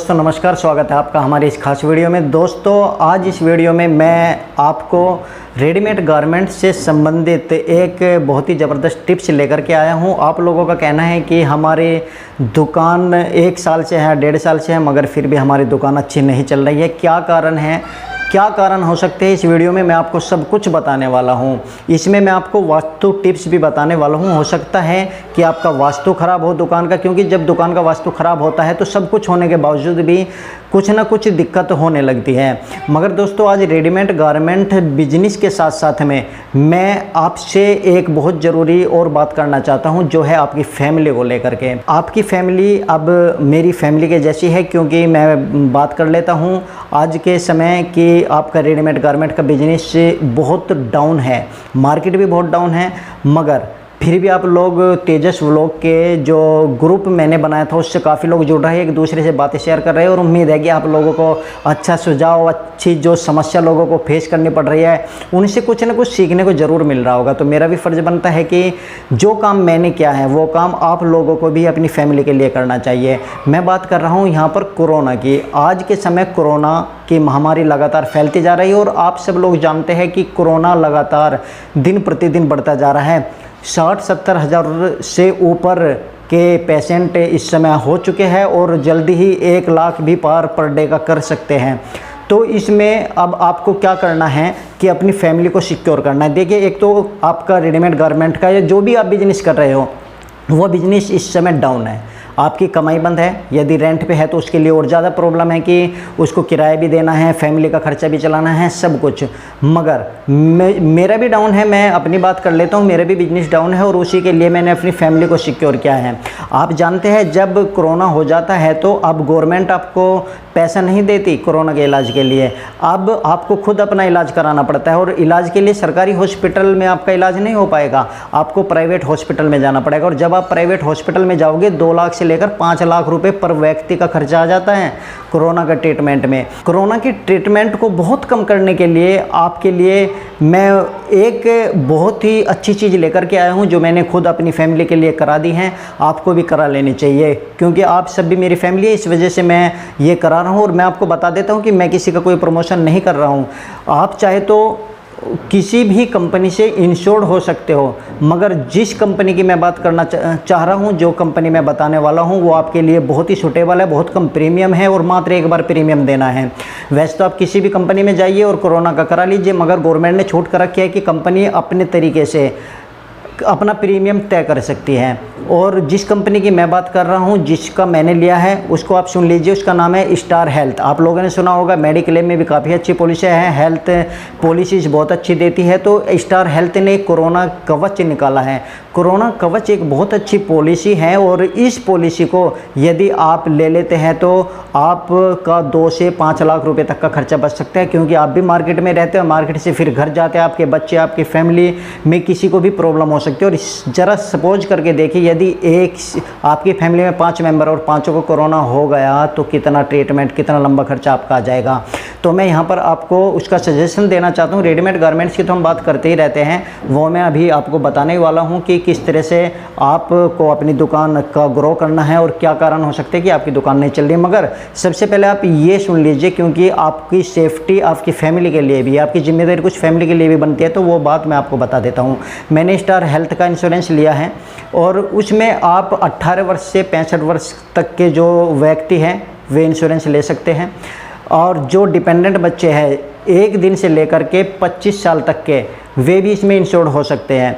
दोस्तों नमस्कार, स्वागत है आपका हमारी इस खास वीडियो में। दोस्तों आज इस वीडियो में मैं आपको रेडीमेड गारमेंट से संबंधित एक बहुत ही ज़बरदस्त टिप्स लेकर के आया हूं। आप लोगों का कहना है कि हमारी दुकान 1 साल से है, 1.5 साल से है, मगर फिर भी हमारी दुकान अच्छी नहीं चल रही है। क्या कारण है, क्या कारण हो सकते हैं, इस वीडियो में मैं आपको सब कुछ बताने वाला हूं। इसमें मैं आपको वास्तु टिप्स भी बताने वाला हूं। हो सकता है कि आपका वास्तु ख़राब हो दुकान का, क्योंकि जब दुकान का वास्तु ख़राब होता है तो सब कुछ होने के बावजूद भी कुछ ना कुछ दिक्कत होने लगती है। मगर दोस्तों आज रेडीमेड गारमेंट बिजनेस के साथ साथ में मैं आपसे एक बहुत ज़रूरी और बात करना चाहता हूं, जो है आपकी फैमिली को लेकर के। आपकी फैमिली अब मेरी फैमिली के जैसी है, क्योंकि मैं बात कर लेता हूं आज के समय कि आपका रेडीमेड गारमेंट का बिजनेस बहुत डाउन है, मार्केट भी बहुत डाउन है। मगर फिर भी आप लोग तेजस व्लॉग के जो ग्रुप मैंने बनाया था उससे काफ़ी लोग जुड़ रहे हैं, एक दूसरे से बातें शेयर कर रहे हैं, और उम्मीद है कि आप लोगों को अच्छा सुझाव, अच्छी जो समस्या लोगों को फेस करनी पड़ रही है उनसे कुछ ना कुछ सीखने को ज़रूर मिल रहा होगा। तो मेरा भी फ़र्ज़ बनता है कि जो काम मैंने किया है वो काम आप लोगों को भी अपनी फैमिली के लिए करना चाहिए। मैं बात कर रहा हूँ यहाँ पर कोरोना की। आज के समय कोरोना की महामारी लगातार फैलती जा रही है, और आप सब लोग जानते हैं कि कोरोना लगातार दिन प्रतिदिन बढ़ता जा रहा है। 60-70 हज़ार से ऊपर के पेशेंट इस समय हो चुके हैं, और जल्दी ही 1 लाख भी पार पर डे का कर सकते हैं। तो इसमें अब आपको क्या करना है कि अपनी फैमिली को सिक्योर करना है। देखिए, एक तो आपका रेडीमेड गारमेंट का या जो भी आप बिजनेस कर रहे हो वो बिजनेस इस समय डाउन है, आपकी कमाई बंद है। यदि रेंट पे है तो उसके लिए और ज़्यादा प्रॉब्लम है कि उसको किराया भी देना है, फैमिली का खर्चा भी चलाना है, सब कुछ। मगर मेरा भी डाउन है, मैं अपनी बात कर लेता हूँ, मेरा भी बिजनेस डाउन है, और उसी के लिए मैंने अपनी फैमिली को सिक्योर किया है। आप जानते हैं जब कोरोना हो जाता है तो अब गवर्नमेंट आपको पैसा नहीं देती कोरोना के इलाज के लिए, अब आपको खुद अपना इलाज कराना पड़ता है। और इलाज के लिए सरकारी हॉस्पिटल में आपका इलाज नहीं हो पाएगा, आपको प्राइवेट हॉस्पिटल में जाना पड़ेगा। और जब आप प्राइवेट हॉस्पिटल में जाओगे 2 लाख से लेकर 5 लाख रुपए पर व्यक्ति का खर्चा आ जाता है कोरोना का ट्रीटमेंट में। कोरोना की ट्रीटमेंट को बहुत कम करने के लिए आपके लिए मैं एक बहुत ही अच्छी चीज़ लेकर के आया हूं, जो मैंने खुद अपनी फैमिली के लिए करा दी है। आपको भी करा लेनी चाहिए, क्योंकि आप सब भी मेरी फैमिली है, इस वजह से मैं ये करा रहा हूं। और मैं आपको बता देता हूं कि मैं किसी का कोई प्रमोशन नहीं कर रहा हूं। आप चाहे तो किसी भी कंपनी से इंश्योर्ड हो सकते हो, मगर जिस कंपनी की मैं बात करना चाह रहा हूं, जो कंपनी मैं बताने वाला हूं, वो आपके लिए बहुत ही सूटेबल है, बहुत कम प्रीमियम है, और मात्र 1 बार प्रीमियम देना है। वैसे तो आप किसी भी कंपनी में जाइए और कोरोना का करा लीजिए, मगर गवर्नमेंट ने छूट कर रखी है कि कंपनी अपने तरीके से अपना प्रीमियम तय कर सकती है। और जिस कंपनी की मैं बात कर रहा हूं, जिसका मैंने लिया है, उसको आप सुन लीजिए, उसका नाम है स्टार हेल्थ। आप लोगों ने सुना होगा, मेडिक्लेम में भी काफ़ी अच्छी पॉलिसी है, हेल्थ पॉलिसीज बहुत अच्छी देती है। तो स्टार हेल्थ ने कोरोना कवच निकाला है। कोरोना कवच एक बहुत अच्छी पॉलिसी है, और इस पॉलिसी को यदि आप ले लेते हैं तो आपका 2 से 5 लाख रुपए तक का खर्चा बच सकता है, क्योंकि आप भी मार्केट में रहते हो, मार्केट से फिर घर जाते हैं, आपके बच्चे, आपकी फैमिली में किसी को भी प्रॉब्लम हो सकती है। और ज़रा सपोज करके देखिए, यदि आपकी फैमिली में 5 मेंबर और 5 को कोरोना हो गया तो कितना ट्रीटमेंट, कितना लंबा खर्चा आपका आ जाएगा। तो मैं यहाँ पर आपको उसका सजेशन देना चाहता हूँ। रेडीमेड गारमेंट्स की तो हम बात करते ही रहते हैं, वो मैं अभी आपको बताने वाला हूँ कि किस तरह से आपको अपनी दुकान का ग्रो करना है और क्या कारण हो सकते हैं कि आपकी दुकान नहीं चल रही। मगर सबसे पहले आप ये सुन लीजिए, क्योंकि आपकी सेफ्टी आपकी फैमिली के लिए भी, आपकी जिम्मेदारी कुछ फैमिली के लिए भी बनती है, तो वो बात मैं आपको बता देता हूँ। मैंने स्टार हेल्थ का इंश्योरेंस लिया है, और उसमें आप 18 वर्ष से 65 वर्ष तक के जो व्यक्ति हैं वे इंश्योरेंस ले सकते हैं। और जो डिपेंडेंट बच्चे हैं 1 दिन से लेकर के 25 साल तक के, वे भी इसमें इंश्योर्ड हो सकते हैं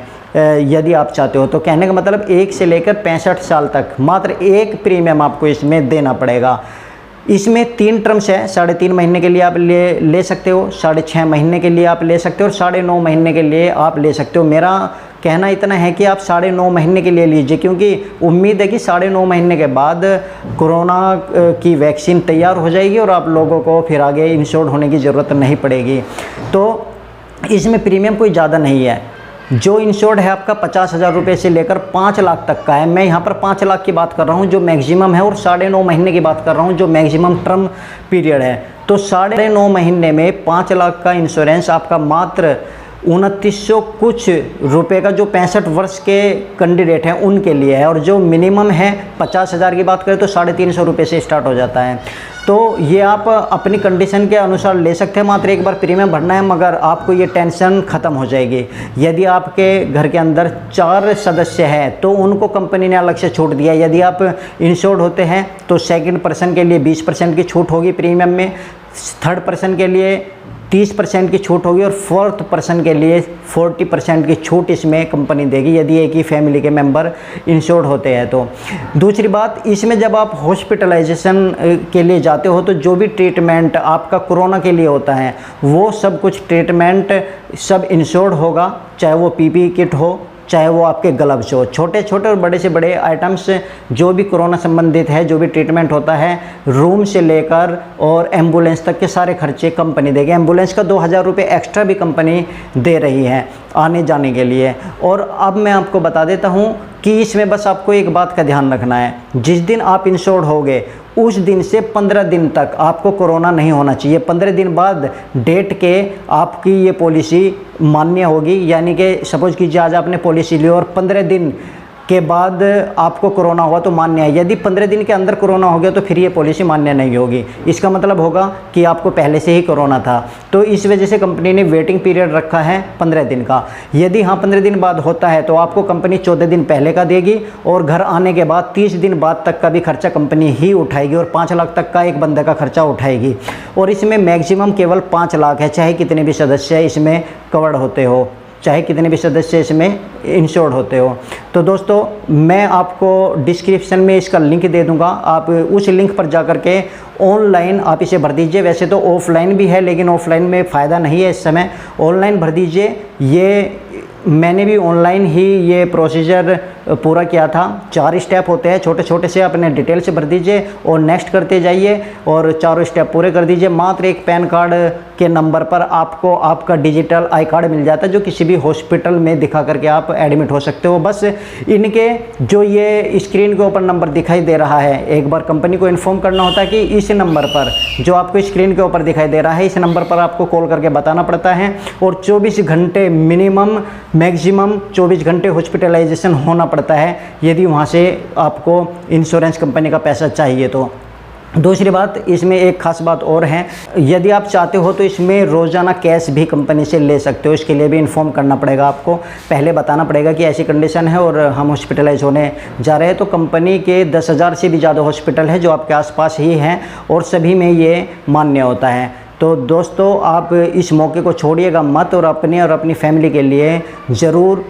यदि आप चाहते हो। तो कहने का मतलब 1 से लेकर 65 साल तक मात्र 1 प्रीमियम आपको इसमें देना पड़ेगा। इसमें 3 टर्म्स है, 3.5 महीने के लिए आप ले सकते हो, 6.5 महीने के लिए आप ले सकते हो, और 9.5 महीने के लिए आप ले सकते हो। मेरा कहना इतना है कि आप 9.5 महीने के लिए लीजिए, क्योंकि उम्मीद है कि 9.5 महीने के बाद कोरोना की वैक्सीन तैयार हो जाएगी और आप लोगों को फिर आगे इंश्योर्ड होने की ज़रूरत नहीं पड़ेगी। तो इसमें प्रीमियम कोई ज़्यादा नहीं है। जो इंश्योर्ड है आपका 50,000 रुपये से लेकर 5 लाख तक का है। मैं यहाँ पर 5 लाख की बात कर रहा हूँ जो मैक्सिमम है, और 9.5 महीने की बात कर रहा हूँ जो मैक्सिमम टर्म पीरियड है। तो 9.5 महीने में 5 लाख का इंश्योरेंस आपका मात्र 2900 कुछ रुपए का जो 65 वर्ष के कैंडिडेट हैं उनके लिए है, और जो मिनिमम है 50,000 की बात करें तो 350 रुपये से स्टार्ट हो जाता है। तो ये आप अपनी कंडीशन के अनुसार ले सकते हैं, मात्र एक बार प्रीमियम भरना है, मगर आपको ये टेंशन ख़त्म हो जाएगी। यदि आपके घर के अंदर 4 सदस्य हैं तो उनको कंपनी ने अलग से छूट दिया है। यदि आप इंश्योर्ड होते हैं तो सेकंड पर्सन के लिए 20% की छूट होगी प्रीमियम में, थर्ड पर्सन के लिए 30% की छूट होगी, और फोर्थ पर्सन के लिए 40% की छूट इसमें कंपनी देगी यदि एक ही फैमिली के मेंबर इंश्योर्ड होते हैं तो। दूसरी बात, इसमें जब आप हॉस्पिटलाइजेशन के लिए जाते हो तो जो भी ट्रीटमेंट आपका कोरोना के लिए होता है वो सब कुछ ट्रीटमेंट सब इंश्योर्ड होगा, चाहे वो पीपीई किट हो, चाहे वो आपके ग्लव्स हो। छोटे छोटे और बड़े से बड़े आइटम्स जो भी कोरोना संबंधित है, जो भी ट्रीटमेंट होता है, रूम से लेकर और एम्बुलेंस तक के सारे खर्चे कंपनी देगी। एम्बुलेंस का 2000 रुपये एक्स्ट्रा भी कंपनी दे रही है आने जाने के लिए। और अब मैं आपको बता देता हूँ कि इसमें बस आपको एक बात का ध्यान रखना है, जिस दिन आप इंश्योर्ड होगे उस दिन से 15 दिन तक आपको कोरोना नहीं होना चाहिए। 15 दिन बाद डेट के आपकी ये पॉलिसी मान्य होगी, यानी कि सपोज कीजिए आज आपने पॉलिसी ली और 15 दिन के बाद आपको कोरोना हुआ तो मान्य है। यदि 15 दिन के अंदर कोरोना हो गया तो फिर ये पॉलिसी मान्य नहीं होगी। इसका मतलब होगा कि आपको पहले से ही कोरोना था। तो इस वजह से कंपनी ने वेटिंग पीरियड रखा है 15 दिन का। यदि हाँ 15 दिन बाद होता है तो आपको कंपनी 14 दिन पहले का देगी, और घर आने के बाद 30 दिन बाद तक का भी खर्चा कंपनी ही उठाएगी, और 5 लाख तक का एक बंदे का खर्चा उठाएगी। और इसमें मैक्सिमम केवल 5 लाख है, चाहे कितने भी सदस्य इसमें कवर्ड होते हो, चाहे कितने भी सदस्य इसमें इंश्योर्ड होते हो। तो दोस्तों मैं आपको डिस्क्रिप्शन में इसका लिंक दे दूंगा, आप उस लिंक पर जा कर के ऑनलाइन आप इसे भर दीजिए। वैसे तो ऑफलाइन भी है, लेकिन ऑफलाइन में फ़ायदा नहीं है इस समय, ऑनलाइन भर दीजिए। ये मैंने भी ऑनलाइन ही ये प्रोसीजर पूरा किया था। 4 स्टेप होते हैं, छोटे छोटे से अपने डिटेल से भर दीजिए और नेक्स्ट करते जाइए, और 4 स्टेप पूरे कर दीजिए। मात्र एक पैन कार्ड के नंबर पर आपको आपका डिजिटल आई कार्ड मिल जाता है, जो किसी भी हॉस्पिटल में दिखा करके आप एडमिट हो सकते हो। बस इनके जो ये स्क्रीन के ऊपर नंबर दिखाई दे रहा है, एक बार कंपनी को इन्फॉर्म करना होता है कि इस नंबर पर जो आपको स्क्रीन के ऊपर दिखाई दे रहा है, इस नंबर पर आपको कॉल करके बताना पड़ता है। और 24 घंटे मिनिमम, मैक्सिमम 24 घंटे हॉस्पिटलाइजेशन होना पड़ता है यदि वहाँ से आपको इंश्योरेंस कंपनी का पैसा चाहिए तो। दूसरी बात, इसमें एक खास बात और है, यदि आप चाहते हो तो इसमें रोज़ाना कैश भी कंपनी से ले सकते हो। इसके लिए भी इन्फॉर्म करना पड़ेगा आपको, पहले बताना पड़ेगा कि ऐसी कंडीशन है और हम हॉस्पिटलाइज होने जा रहे हैं। तो कंपनी के 10,000 से भी ज़्यादा हॉस्पिटल है जो आपके आसपास ही हैं, और सभी में ये मान्य होता है। तो दोस्तों आप इस मौके को छोड़िएगा मत, और अपनी फैमिली के लिए ज़रूर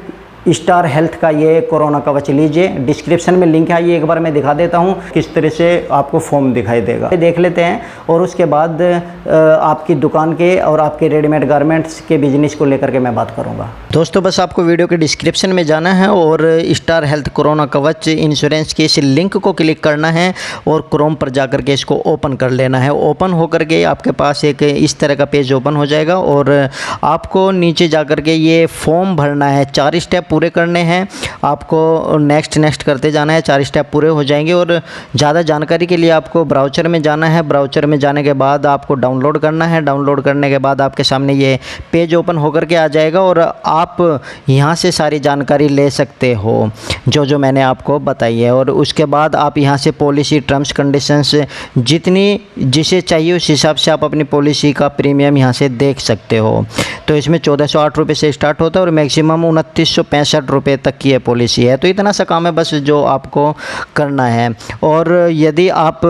स्टार हेल्थ का ये कोरोना कवच लीजिए। डिस्क्रिप्शन में लिंक है, ये एक बार मैं दिखा देता हूँ किस तरह से आपको फॉर्म दिखाई देगा, देख लेते हैं। और उसके बाद आपकी दुकान के और आपके रेडीमेड गारमेंट्स के बिजनेस को लेकर के मैं बात करूँगा। दोस्तों बस आपको वीडियो के डिस्क्रिप्शन में जाना है और स्टार हेल्थ कोरोना कवच इंश्योरेंस के इस लिंक को क्लिक करना है और क्रोम पर जा कर के इसको ओपन कर लेना है। ओपन होकर के आपके पास एक इस तरह का पेज ओपन हो जाएगा, और आपको नीचे जा कर के ये फॉर्म भरना है। 4 स्टेप पूरे करने हैं आपको, नेक्स्ट करते जाना है। 4 स्टेप पूरे हो जाएंगे, और ज़्यादा जानकारी के लिए आपको ब्राउज़र में जाना है। ब्राउज़र में जाने के बाद आपको डाउनलोड करना है। डाउनलोड करने के बाद आपके सामने ये पेज ओपन होकर के आ जाएगा, और आप यहाँ से सारी जानकारी ले सकते हो जो मैंने आपको बताई है। और उसके बाद आप यहाँ से पॉलिसी टर्म्स कंडीशंस जितनी जिसे चाहिए उस हिसाब से आप अपनी पॉलिसी का प्रीमियम यहाँ से देख सकते हो। तो इसमें 1408 रुपये से स्टार्ट होता है और मैक्सिमम 2965 रुपये तक की ये पॉलिसी है। तो इतना सा काम है बस जो आपको करना है। और यदि आप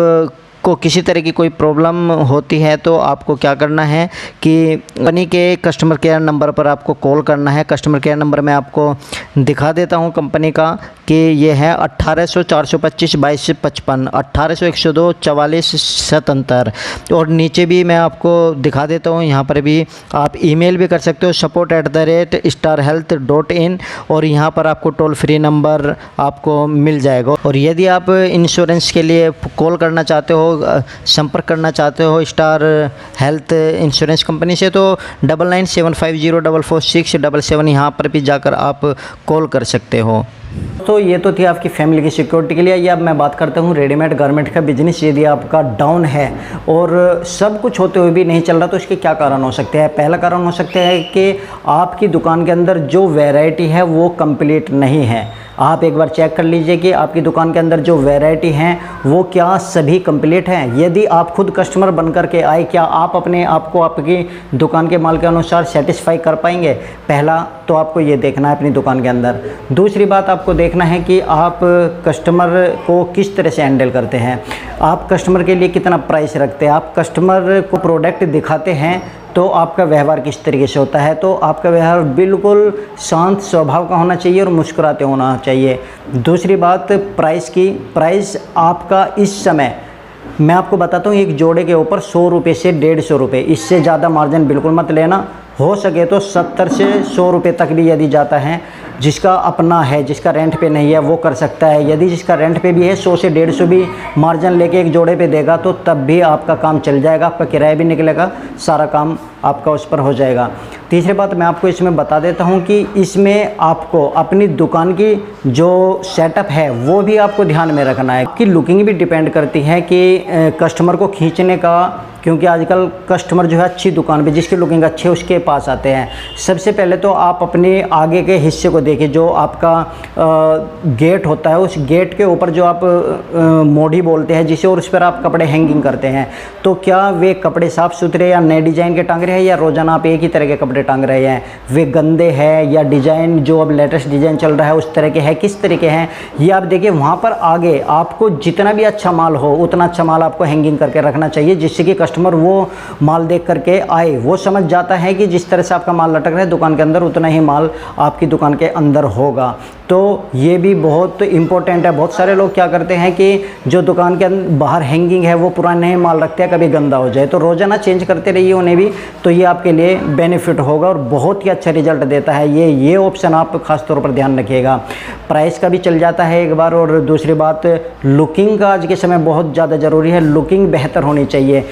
को किसी तरह की कोई प्रॉब्लम होती है तो आपको क्या करना है कि कंपनी के कस्टमर केयर नंबर पर आपको कॉल करना है। कस्टमर केयर नंबर मैं आपको दिखा देता हूं कंपनी का कि ये है 1800 425 2255, 1800 102 44 77। और नीचे भी मैं आपको दिखा देता हूं, यहाँ पर भी आप ईमेल भी कर सकते हो support@starhealth.in, और यहाँ पर आपको टोल फ्री नंबर आपको मिल जाएगा। और यदि आप इंश्योरेंस के लिए कॉल करना चाहते हो, संपर्क करना चाहते हो स्टार हेल्थ इंश्योरेंस कंपनी से, तो 9975044677 यहाँ पर भी जाकर आप कॉल कर सकते हो। तो ये तो थी आपकी फैमिली की सिक्योरिटी के लिए। ये अब मैं बात करता हूँ रेडीमेड गारमेंट का बिजनेस यदि आपका डाउन है और सब कुछ होते हुए भी नहीं चल रहा तो इसके क्या कारण हो सकते हैं। पहला कारण हो सकता है कि आपकी दुकान के अंदर जो वैरायटी है वो कंप्लीट नहीं है। आप एक बार चेक कर लीजिए कि आपकी दुकान के अंदर जो वैरायटी हैं वो क्या सभी कंप्लीट हैं। यदि आप खुद कस्टमर बन कर के आए, क्या आप अपने आप को आपकी दुकान के माल के अनुसार सेटिस्फाई कर पाएंगे। पहला तो आपको ये देखना है अपनी दुकान के अंदर। दूसरी बात आपको देखना है कि आप कस्टमर को किस तरह से हैंडल करते हैं, आप कस्टमर के लिए कितना प्राइस रखते हैं, आप कस्टमर को प्रोडक्ट दिखाते हैं तो आपका व्यवहार किस तरीके से होता है। तो आपका व्यवहार बिल्कुल शांत स्वभाव का होना चाहिए और मुस्कुराते होना चाहिए। दूसरी बात प्राइस की, प्राइस आपका इस समय मैं आपको बताता हूँ एक जोड़े के ऊपर 100 रुपये से 150 रुपये, इससे ज़्यादा मार्जिन बिल्कुल मत लेना। हो सके तो 70 से 100 रुपये तक भी यदि जाता है, जिसका अपना है, जिसका रेंट पे नहीं है वो कर सकता है। यदि जिसका रेंट पे भी है 100 से 150 भी मार्जिन लेके एक जोड़े पे देगा तो तब भी आपका काम चल जाएगा, आपका किराया भी निकलेगा, सारा काम आपका उस पर हो जाएगा। तीसरी बात मैं आपको इसमें बता देता हूँ कि इसमें आपको अपनी दुकान की जो सेटअप है वो भी आपको ध्यान में रखना है कि लुकिंग भी डिपेंड करती है कि कस्टमर को खींचने का, क्योंकि आजकल कस्टमर जो है अच्छी दुकान पे जिसकी लुकिंग अच्छी है उसके पास आते हैं। सबसे पहले तो आप अपने आगे के हिस्से को देखिए, जो आपका गेट होता है उस गेट के ऊपर जो आप मोड़ी बोलते हैं जिसे, और उस पर आप कपड़े हैंगिंग करते हैं, तो क्या वे कपड़े साफ़ सुथरे या नए डिज़ाइन के टांग रहे हैं या रोज़ाना आप एक ही तरह के कपड़े टांग रहे हैं, वे गंदे हैं या डिज़ाइन जो अब लेटेस्ट डिज़ाइन चल रहा है उस तरह के हैं, किस तरह के हैं ये आप देखिए। वहाँ पर आगे आपको जितना भी अच्छा माल हो उतना अच्छा माल आपको हैंगिंग करके रखना चाहिए, जिससे कि कस्टमर वो माल देख करके आए, वो समझ जाता है कि जिस तरह से आपका माल लटक रहा है दुकान के अंदर उतना ही माल आपकी दुकान के अंदर होगा। तो ये भी बहुत इम्पोर्टेंट है। बहुत सारे लोग क्या करते हैं कि जो दुकान के अंदर बाहर हैंगिंग है वो पुराने माल रखते हैं, कभी गंदा हो जाए, तो रोज़ाना चेंज करते रहिए उन्हें भी, तो ये आपके लिए बेनिफिट होगा और बहुत ही अच्छा रिजल्ट देता है ये ऑप्शन आप खास तौर पर ध्यान रखिएगा। प्राइस का भी चल जाता है एक बार, और दूसरी बात लुकिंग का आज के समय बहुत ज़्यादा ज़रूरी है, लुकिंग बेहतर होनी चाहिए।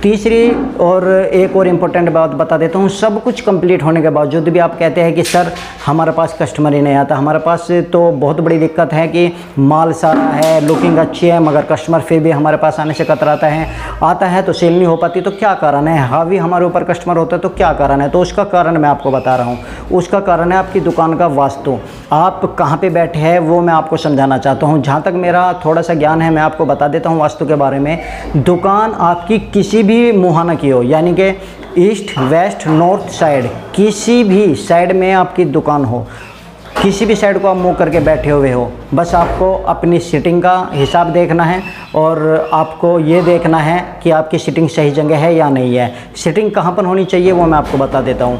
तीसरी और एक और इम्पोर्टेंट बात बता देता हूँ, सब कुछ कंप्लीट होने के बावजूद भी आप कहते हैं कि सर हमारे पास कस्टमर ही नहीं आता, हमारे पास तो बहुत बड़ी दिक्कत है कि माल सारा है, लुकिंग अच्छी है, मगर कस्टमर फिर भी हमारे पास आने से कतराता है, आता है तो सेल नहीं हो पाती, तो क्या कारण है। हावी हमारे ऊपर कस्टमर होता है तो क्या कारण है। तो उसका कारण मैं आपको बता रहा हूँ, उसका कारण है आपकी दुकान का वास्तु, आप कहाँ पर बैठे हैं वो मैं आपको समझाना चाहता हूँ। जहाँ तक मेरा थोड़ा सा ज्ञान है मैं आपको बता देता हूँ वास्तु के बारे में। दुकान आपकी किसी भी मुहाना की हो, यानी कि ईस्ट वेस्ट नॉर्थ साइड, किसी भी साइड में आपकी दुकान हो, किसी भी साइड को आप मुंह करके बैठे हुए हो, बस आपको अपनी सीटिंग का हिसाब देखना है और आपको ये देखना है कि आपकी सीटिंग सही जगह है या नहीं है। सीटिंग कहाँ पर होनी चाहिए वो मैं आपको बता देता हूँ।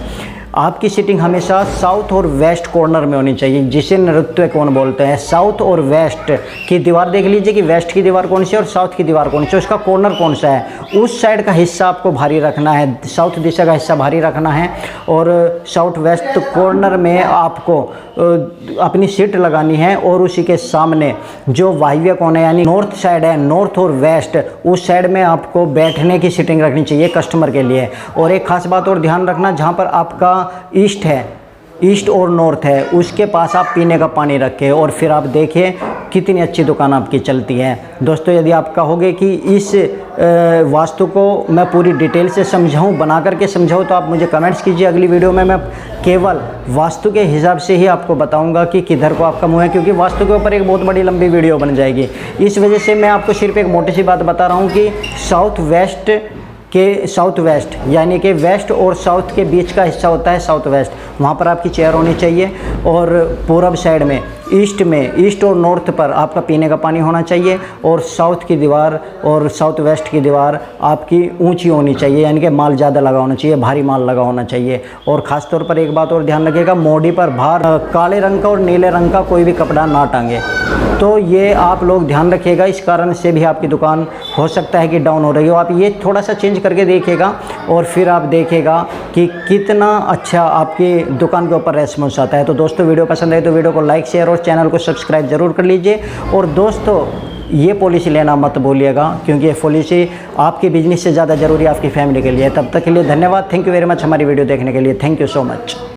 आपकी सीटिंग हमेशा साउथ और वेस्ट कॉर्नर में होनी चाहिए, जिसे नृत्य कोण बोलते हैं। साउथ और वेस्ट की दीवार देख लीजिए कि वेस्ट की दीवार कौन सी है और साउथ की दीवार कौन सी है, उसका कॉर्नर कौन सा है, उस साइड का हिस्सा आपको भारी रखना है, साउथ दिशा का हिस्सा भारी रखना है। और साउथ वेस्ट कॉर्नर में आपको अपनी सीट लगानी है और उसी के सामने जो वायव्य कोण है यानी नॉर्थ साइड है, नॉर्थ और वेस्ट, उस साइड में आपको बैठने की सीटिंग रखनी चाहिए कस्टमर के लिए। और एक खास बात और ध्यान रखना, जहाँ पर आपका ईस्ट है, ईस्ट और नॉर्थ है, उसके पास आप पीने का पानी रखें और फिर आप देखिए कितनी अच्छी दुकान आपकी चलती है। दोस्तों यदि आप कहोगे कि इस वास्तु को मैं पूरी डिटेल से समझाऊं, बना करके समझाऊं, तो आप मुझे कमेंट्स कीजिए। अगली वीडियो में मैं केवल वास्तु के हिसाब से ही आपको बताऊंगा कि किधर को आपका मुँह है, क्योंकि वास्तु के ऊपर एक बहुत बड़ी लंबी वीडियो बन जाएगी। इस वजह से मैं आपको सिर्फ एक मोटी सी बात बता रहा हूँ कि साउथ वेस्ट के साउथ वेस्ट यानी कि वेस्ट और साउथ के बीच का हिस्सा होता है साउथ वेस्ट, वहाँ पर आपकी चेयर होनी चाहिए। और पूरब साइड में ईस्ट में, ईस्ट और नॉर्थ पर आपका पीने का पानी होना चाहिए। और साउथ की दीवार और साउथ वेस्ट की दीवार आपकी ऊंची होनी चाहिए, यानी कि माल ज़्यादा लगा होना चाहिए, भारी माल लगा होना चाहिए। और ख़ास तौर पर एक बात और ध्यान रखिएगा, मोड़ी पर बाहर काले रंग का और नीले रंग का कोई भी कपड़ा ना टांगे। तो ये आप लोग ध्यान रखिएगा, इस कारण से भी आपकी दुकान हो सकता है कि डाउन हो रही हो। आप ये थोड़ा सा चेंज करके देखिएगा और फिर आप देखिएगा कि कितना अच्छा आपकी दुकान के ऊपर रेस्पॉन्स आता है। तो दोस्तों वीडियो पसंद आए तो वीडियो को लाइक शेयर और चैनल को सब्सक्राइब जरूर कर लीजिए। और दोस्तों ये पॉलिसी लेना मत भूलिएगा, क्योंकि ये पॉलिसी आपके बिजनेस से ज़्यादा ज़रूरी है आपकी फैमिली के लिए। तब तक के लिए धन्यवाद, थैंक यू वेरी मच हमारी वीडियो देखने के लिए, थैंक यू सो मच।